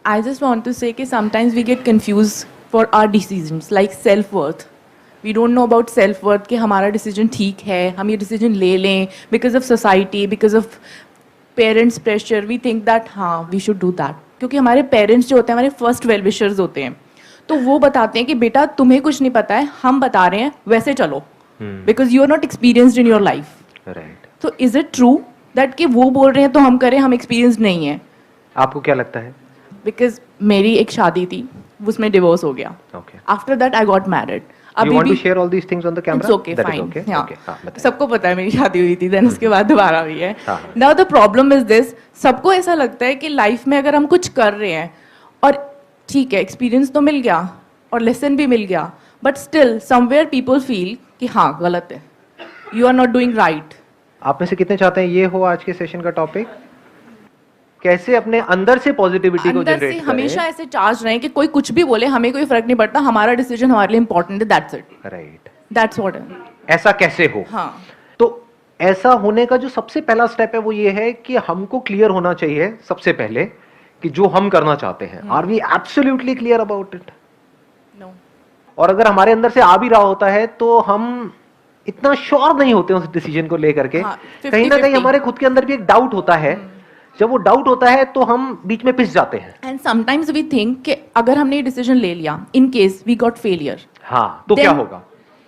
I just want to say that sometimes we get confused for our decisions, like self-worth. We don't know about self-worth कि हमारा decision ठीक है, हम ये decision ले लें because of society, because of parents' pressure. We think that हाँ we should do that. क्योंकि हमारे parents जो होते हैं हमारे first well-wishers होते हैं, तो वो बताते हैं कि बेटा तुम्हें कुछ नहीं पता है, हम बता रहे हैं वैसे चलो, because you are not experienced in your life. Right. So is it true that कि वो बोल रहे हैं तो हम करें, हम experienced नहीं है? आपको क्या लगता है? Because मेरी एक शादी थी, उसमें divorce हो गया. Okay. After that I got married. You want to share all these things on the camera? It's okay, That is fine. okay? Yeah. Okay, हाँ, बताइए। सबको पता है मेरी शादी हुई थी, then उसके बाद दोबारा हुई है. हाँ। Now the problem is this, सबको ऐसा लगता है कि लाइफ में अगर हम कुछ कर रहे हैं और ठीक है एक्सपीरियंस तो मिल गया और लेसन भी मिल गया, but still somewhere people feel कि हाँ गलत है, you are not doing right. आप में से कितने चाहते हैं ये हो आज के सेशन का टॉपिक? कैसे अपने अंदर से पॉजिटिविटी को अंदर जनरेट से करें? हमेशा ऐसे चार्ज रहे कि कोई कुछ भी बोले हमें कोई फर्क नहीं पड़ता, हमारा डिसीजन हमारे लिए इंपॉर्टेंट है, that's it. Right. That's what. ऐसा कैसे हो? हाँ. तो ऐसा होने का जो सबसे पहला स्टेप है वो ये है कि हमको क्लियर होना चाहिए सबसे पहले कि जो हम करना चाहते हैं, are we absolutely clear about it? No. और अगर हमारे अंदर से आ भी रहा होता है तो हम इतना श्योर नहीं होते उस डिसीजन को लेकर के. हाँ, कहीं ना कहीं 50-50. हमारे खुद के अंदर भी एक डाउट होता है. जब वो डाउट होता है तो हम बीच में पिस जाते हैं. एंड समटाइम्स वी थिंक कि अगर हमने ये डिसीजन ले लिया, in case we got failure, हाँ तो क्या होगा?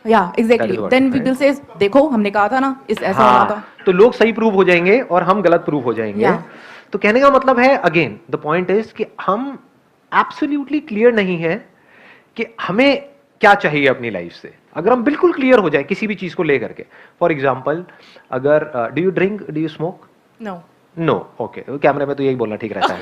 या exactly, That is what then it we is. Will से देखो हमने कहा था ना इस ऐसा होना था. तो लोग सही प्रूव हो जाएंगे और हम गलत प्रूव हो जाएंगे. Yeah. तो कहने का मतलब है अगेन द पॉइंट इज कि हम एब्सोल्युटली क्लियर नहीं है कि हमें क्या चाहिए अपनी लाइफ से. अगर हम बिल्कुल क्लियर हो जाए किसी भी चीज को लेकर के, फॉर एग्जाम्पल अगर do you drink, do you smoke? No. No. Okay, कैमरे में तो यही बोलना ठीक रहता है.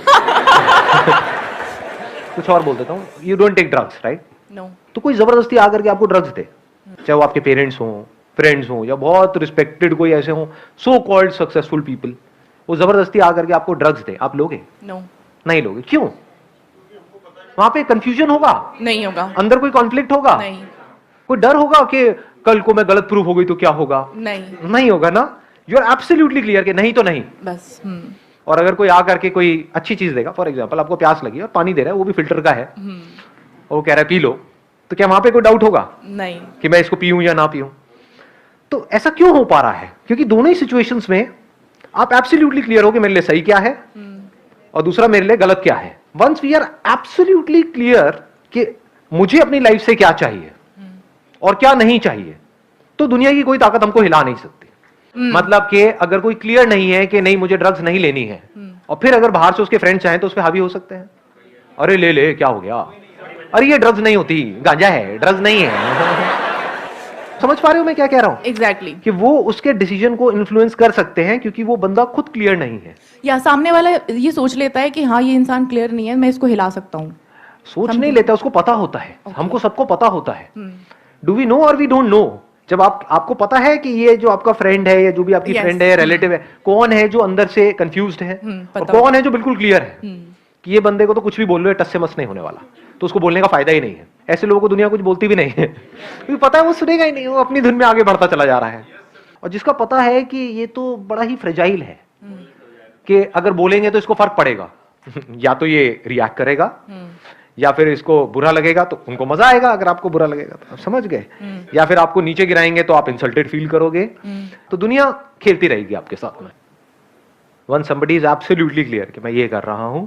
कुछ और बोल देता हूँ. You don't take drugs, right? No. तो कोई जबरदस्ती आकर के आपको ड्रग्स दे, चाहे वो आपके पेरेंट्स हों, फ्रेंड्स हों, या बहुत रिस्पेक्टेड कोई ऐसे हों, सो कॉल्ड सक्सेसफुल पीपल, वो जबरदस्ती आकर के आपको ड्रग्स दे, आप लोगे? नो. नहीं लोगे. क्यों? वहां पे कंफ्यूजन होगा, नहीं होगा. अंदर कोई कॉन्फ्लिक्ट होगा, नहीं. कोई डर होगा कि कल को मैं गलत प्रूफ हो गई तो क्या होगा? नहीं. नहीं होगा ना. यू आर एब्सोल्युटली क्लियर कि नहीं तो नहीं. बस. और अगर कोई आकर के कोई अच्छी चीज देगा, फॉर एग्जाम्पल आपको प्यास लगी और पानी दे रहा है, वो भी फिल्टर का है, और वो कह रहा है पी लो, तो क्या वहां पे कोई डाउट होगा नहीं. कि मैं इसको पीऊं या ना पीऊं? तो ऐसा क्यों हो पा रहा है? क्योंकि दोनों ही सिचुएशंस में आप एब्सोल्युटली क्लियर हो कि मेरे लिए सही क्या है और दूसरा मेरे लिए गलत क्या है. Once we are absolutely clear कि मुझे अपनी लाइफ से क्या चाहिए और क्या नहीं चाहिए, तो दुनिया की कोई ताकत हमको हिला नहीं सकती. मतलब कि अगर कोई क्लियर नहीं है कि नहीं मुझे ड्रग्स नहीं लेनी है, और फिर अगर बाहर से उसके फ्रेंड चाहें तो उस पर हावी हो सकते हैं. अरे ले ले, क्या हो गया? अरे ये ड्रग्स नहीं होती, गांजा है, ड्रग्स नहीं है. समझ पा रहे हो मैं क्या कह रहा हूं? एग्जैक्टली. कि वो उसके डिसीजन को इन्फ्लुएंस कर सकते हैं क्योंकि वो बंदा खुद क्लियर नहीं है. या सामने वाला ये सोच लेता है कि हाँ ये इंसान क्लियर नहीं है, मैं इसको हिला सकता हूँ. सोच नहीं लेता, उसको पता होता है. हमको सबको पता होता है. डू वी नो और वी डोंट नो? जब आपको पता है कि ये जो आपका फ्रेंड है या जो भी आपकी फ्रेंड है, रिलेटिव है, कौन है जो अंदर से कंफ्यूज्ड है और कौन है जो बिल्कुल क्लियर है कि ये बंदे को तो कुछ भी बोल लो, टस से मस नहीं होने वाला, तो उसको बोलने का फायदा ही नहीं है. ऐसे लोगों को दुनिया कुछ बोलती भी नहीं है क्योंकि पता है वो सुनेगा ही नहीं, वो अपनी धुन में आगे बढ़ता चला जा रहा है. और जिसका पता है कि ये तो बड़ा ही फ्रेजाइल है कि अगर बोलेंगे तो इसको फर्क पड़ेगा या तो ये रिएक्ट करेगा या फिर इसको बुरा लगेगा तो उनको मजा आएगा, अगर आपको बुरा लगेगा तो आप समझ गए, या फिर आपको नीचे गिराएंगे तो आप इंसल्टेड फील करोगे. तो दुनिया खेलती रहेगी आपके साथ में. One somebody is absolutely clear कि मैं ये कर रहा हूं,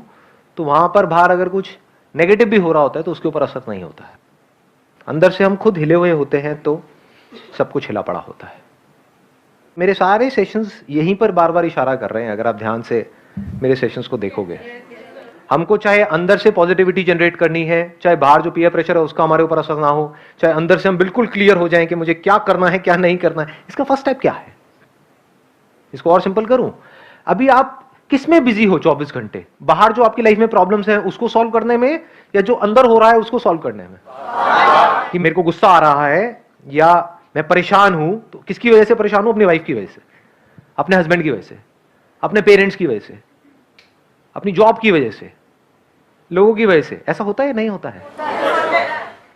तो वहां पर बाहर अगर कुछ नेगेटिव भी हो रहा होता है तो उसके ऊपर असर नहीं होता है. अंदर से हम खुद हिले हुए होते हैं तो सब कुछ हिला पड़ा होता है. मेरे सारे सेशंस यहीं पर बार बार इशारा कर रहे हैं. अगर आप ध्यान से मेरे सेशंस को देखोगे, हमको चाहे अंदर से पॉजिटिविटी जनरेट करनी है, चाहे बाहर जो पीयर प्रेशर है उसका हमारे ऊपर असर ना हो, चाहे अंदर से हम बिल्कुल क्लियर हो जाएं कि मुझे क्या करना है क्या नहीं करना है. इसका फर्स्ट स्टेप क्या है? इसको और सिंपल करूं, अभी आप किस में बिजी हो 24 घंटे? बाहर जो आपकी लाइफ में प्रॉब्लम्स हैं उसको सॉल्व करने में, या जो अंदर हो रहा है उसको सॉल्व करने में? कि मेरे को गुस्सा आ रहा है या मैं परेशान हूं, तो किसकी वजह से परेशान हूं? अपनी वाइफ की वजह से, अपने हस्बैंड की वजह से, अपने पेरेंट्स की वजह से, अपनी जॉब की वजह से, लोगों की वजह से. ऐसा होता है नहीं होता है?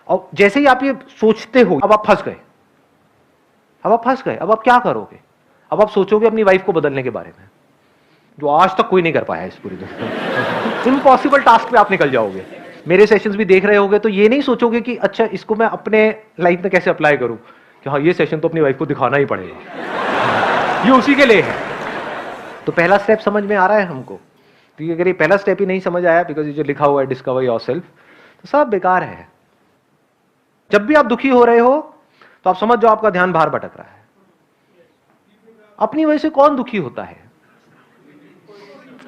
और जैसे ही आप ये सोचते हो, अब आप फंस गए. अब आप क्या करोगे? अब आप सोचोगे अपनी वाइफ को बदलने के बारे में, जो आज तक कोई नहीं कर पाया है इस पूरी दुनिया में. इम्पॉसिबल टास्क पे आप निकल जाओगे। मेरे सेशंस भी देख रहे होगे तो ये नहीं सोचोगे कि अच्छा इसको मैं अपने लाइफ में कैसे अप्लाई करूं, कि हाँ ये सेशन तो अपनी वाइफ को दिखाना ही पड़ेगा, ये उसी के लिए है। तो पहला स्टेप समझ में आ रहा है हमको? क्योंकि अगर ये पहला स्टेप ही नहीं समझ आया, बिकॉज ये जो लिखा हुआ है डिस्कवर योरसेल्फ, तो सब बेकार है। जब भी आप दुखी हो रहे हो तो आप समझ जाओ आपका ध्यान बाहर भटक रहा है। अपनी वजह से कौन दुखी होता है?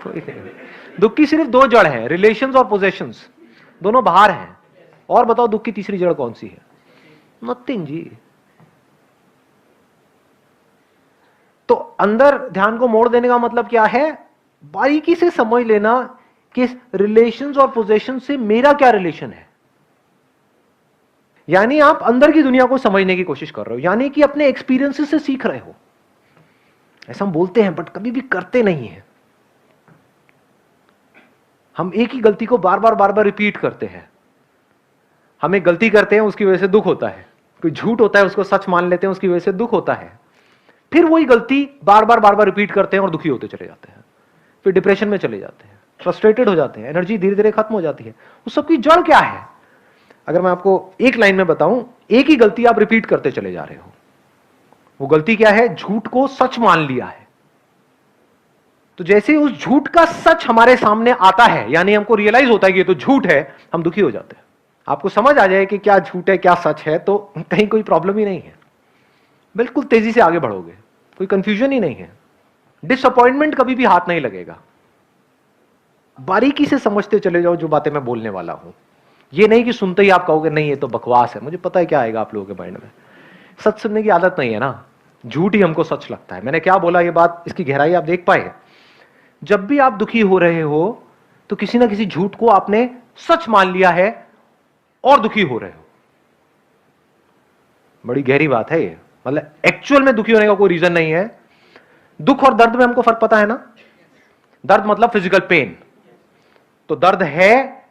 कोई नहीं। दुख की सिर्फ दो जड़ है, रिलेशंस और पोजेशंस, दोनों बाहर हैं। और बताओ दुख की तीसरी जड़ कौन सी है? नथिंग जी। तो अंदर ध्यान को मोड़ देने का मतलब क्या है? बारीकी से समझ लेना कि रिलेशंस और पोजेशन से मेरा क्या रिलेशन है। यानी आप अंदर की दुनिया को समझने की कोशिश कर रहे हो, यानी कि अपने एक्सपीरियंसेस से सीख रहे हो। ऐसा हम बोलते हैं बट कभी भी करते नहीं है। हम एक ही गलती को बार बार रिपीट करते हैं। हम एक गलती करते हैं, उसकी वजह से दुख होता है। कोई झूठ होता है, उसको सच मान लेते हैं, उसकी वजह से दुख होता है। फिर वही गलती बार बार रिपीट करते हैं और दुखी होते चले जाते हैं। फिर डिप्रेशन में चले जाते हैं, फ्रस्ट्रेटेड हो जाते हैं, एनर्जी धीरे धीरे खत्म हो जाती है। उस सबकी जड़ क्या है? अगर मैं आपको एक लाइन में बताऊं, एक ही गलती आप रिपीट करते चले जा रहे हो। वो गलती क्या है? झूठ को सच मान लिया है। तो जैसे उस झूठ का सच हमारे सामने आता है, यानी हमको रियलाइज होता है कि ये तो झूठ है, हम दुखी हो जाते हैं। आपको समझ आ जाए कि क्या झूठ है क्या सच है, तो कहीं कोई प्रॉब्लम ही नहीं है, बिल्कुल तेजी से आगे बढ़ोगे, कोई कंफ्यूजन ही नहीं है। डिसअपॉइंटमेंट कभी भी हाथ नहीं लगेगा। बारीकी से समझते चले जाओ जो बातें मैं बोलने वाला हूं। ये नहीं कि सुनते ही आप कहोगे नहीं ये तो बकवास है। मुझे पता है क्या आएगा आप लोगों के माइंड में। सच सुनने की आदत नहीं है ना, झूठ ही हमको सच लगता है। मैंने क्या बोला, ये बात, इसकी गहराई आप देख पाए? जब भी आप दुखी हो रहे हो तो किसी ना किसी झूठ को आपने सच मान लिया है और दुखी हो रहे हो। बड़ी गहरी बात है ये। मतलब एक्चुअल में दुखी होने का कोई रीजन नहीं है। दुख और दर्द में हमको फर्क पता है ना? दर्द मतलब फिजिकल पेन। तो दर्द है,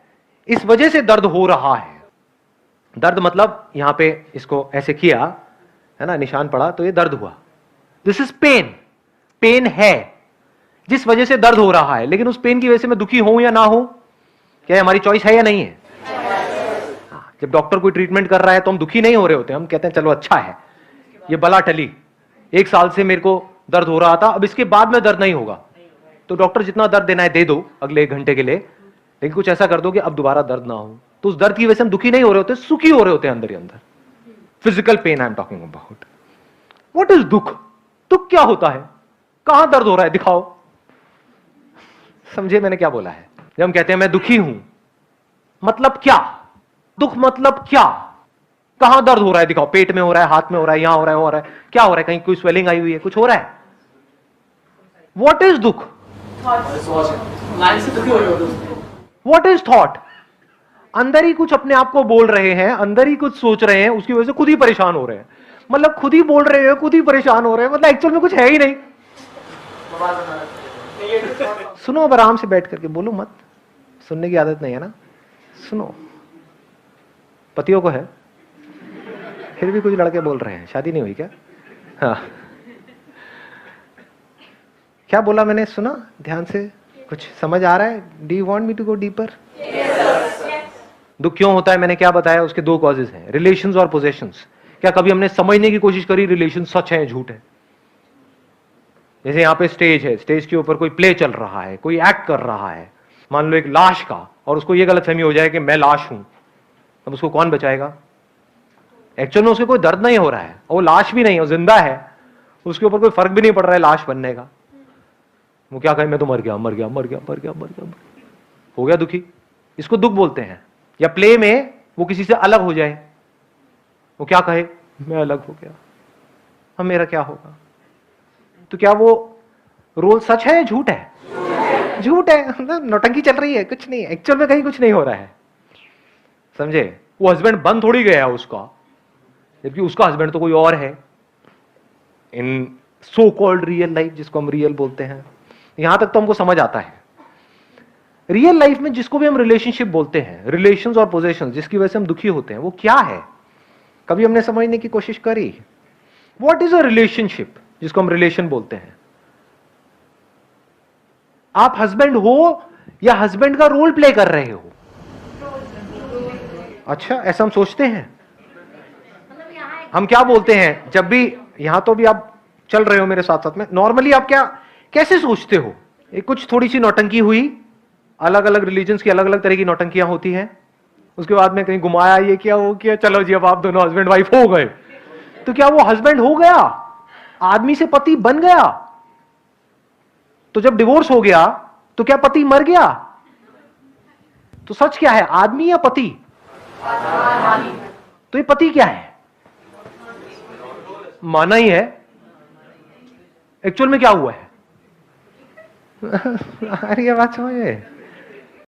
इस वजह से दर्द हो रहा है। दर्द मतलब यहां पे इसको ऐसे किया है ना, निशान पड़ा तो ये दर्द हुआ। This is pen. पेन है जिस वजह से दर्द हो रहा है, लेकिन उस पेन की वजह से मैं दुखी हूं या ना हूं, क्या हमारी चॉइस है या नहीं है? जब डॉक्टर कोई ट्रीटमेंट कर रहा है तो हम दुखी नहीं हो रहे होते, हम कहते हैं चलो अच्छा है, ये बला टली। 1 साल से मेरे को दर्द हो रहा था, अब इसके बाद में दर्द नहीं होगा, तो डॉक्टर जितना दर्द देना है दे दो अगले 1 घंटे के लिए, लेकिन कुछ ऐसा कर दो कि अब दोबारा दर्द ना हो। तो उस दर्द की वजह से हम दुखी नहीं हो रहे होते, सुखी हो रहे होते हैं अंदर ही अंदर। Physical pain I am talking about. What is दुख? दुख क्या होता है? कहां दर्द हो रहा है? दिखाओ। समझे मैंने क्या बोला है? जब हम कहते हैं मैं दुखी हूं, मतलब क्या? दुख मतलब क्या? कहां दर्द हो रहा है? दिखाओ। पेट में हो रहा है, हाथ में हो रहा है, यहां हो रहा है, हो रहा है, क्या हो रहा है? कहीं कोई स्वेलिंग आई हुई है, कुछ हो रहा है? व्हाट इज दुख? What is thought? अंदर ही कुछ अपने आप को बोल रहे हैं, अंदर ही कुछ सोच रहे हैं, उसकी वजह से खुद ही परेशान हो रहे हैं। मतलब खुद ही बोल रहे हैं, खुद ही परेशान हो रहे हैं, मतलब एक्चुअल में कुछ है ही नहीं। सुनो, अब आराम से बैठ करके बोलो मत। सुनने की आदत नहीं है ना, सुनो। पतियों को है, फिर भी कुछ लड़के बोल रहे हैं। शादी नहीं हुई क्या? हाँ, क्या बोला मैंने? सुना ध्यान से? कुछ समझ आ रहा है? Do you want me to go deeper? दुख क्यों होता है मैंने क्या बताया? उसके 2 कॉजेज हैं, रिलेशंस और पोजेशंस। क्या कभी हमने समझने की कोशिश करी रिलेशन सच है झूठ है? जैसे यहाँ पे स्टेज है, स्टेज के ऊपर कोई प्ले चल रहा है, कोई एक्ट कर रहा है, मान लो एक लाश का, और उसको ये गलतफहमी हो जाए कि मैं लाश हूं, अब उसको कौन बचाएगा? एक्चुअल में उसको कोई दर्द नहीं हो रहा है, वो लाश भी नहीं है, वो जिंदा है, उसके ऊपर कोई फर्क भी नहीं पड़ रहा है लाश बनने का। वो क्या कहे? मैं तो मर गया, मर गया, मर गया, मर गया, मर गया, हो गया दुखी। इसको दुख बोलते हैं। या प्ले में वो किसी से अलग हो जाए, वो क्या कहे? मैं अलग हो गया, अब मेरा क्या होगा? तो क्या वो रोल सच है या झूठ है? झूठ है। मतलब नौटंकी चल रही है, कुछ नहीं, एक्चुअल में कहीं कुछ नहीं हो रहा है। समझे? वो हस्बैंड बन थोड़ी गया उसका, जबकि उसका हस्बैंड तो कोई और है इन सो कॉल्ड रियल लाइफ, जिसको हम रियल बोलते हैं। यहां तक तो हमको समझ आता है। रियल लाइफ में जिसको भी हम रिलेशनशिप बोलते हैं, रिलेशंस और पोजेशंस, जिसकी वजह से हम दुखी होते हैं, वो क्या है? कभी हमने समझने की कोशिश करी? व्हाट इज अ रिलेशनशिप, जिसको हम रिलेशन बोलते हैं? आप हस्बैंड हो या हस्बैंड का रोल प्ले कर रहे हो? अच्छा, ऐसा हम सोचते हैं। हम क्या बोलते हैं जब भी, यहां तो भी आप चल रहे हो मेरे साथ साथ में, नॉर्मली आप क्या कैसे सोचते हो? कुछ थोड़ी सी नौटंकी हुई, अलग अलग रिलीजन्स की अलग अलग तरह की नौटंकियां होती हैं, उसके बाद में कहीं घुमाया, ये किया वो किया, चलो जी अब आप दोनों हस्बैंड वाइफ हो गए। तो क्या वो हस्बैंड हो गया? आदमी से पति बन गया? तो जब डिवोर्स हो गया तो क्या पति मर गया? तो सच क्या है, आदमी या पति? तो ये पति क्या है? माना ही है। एक्चुअल में क्या हुआ है? अरे ये बात समझे?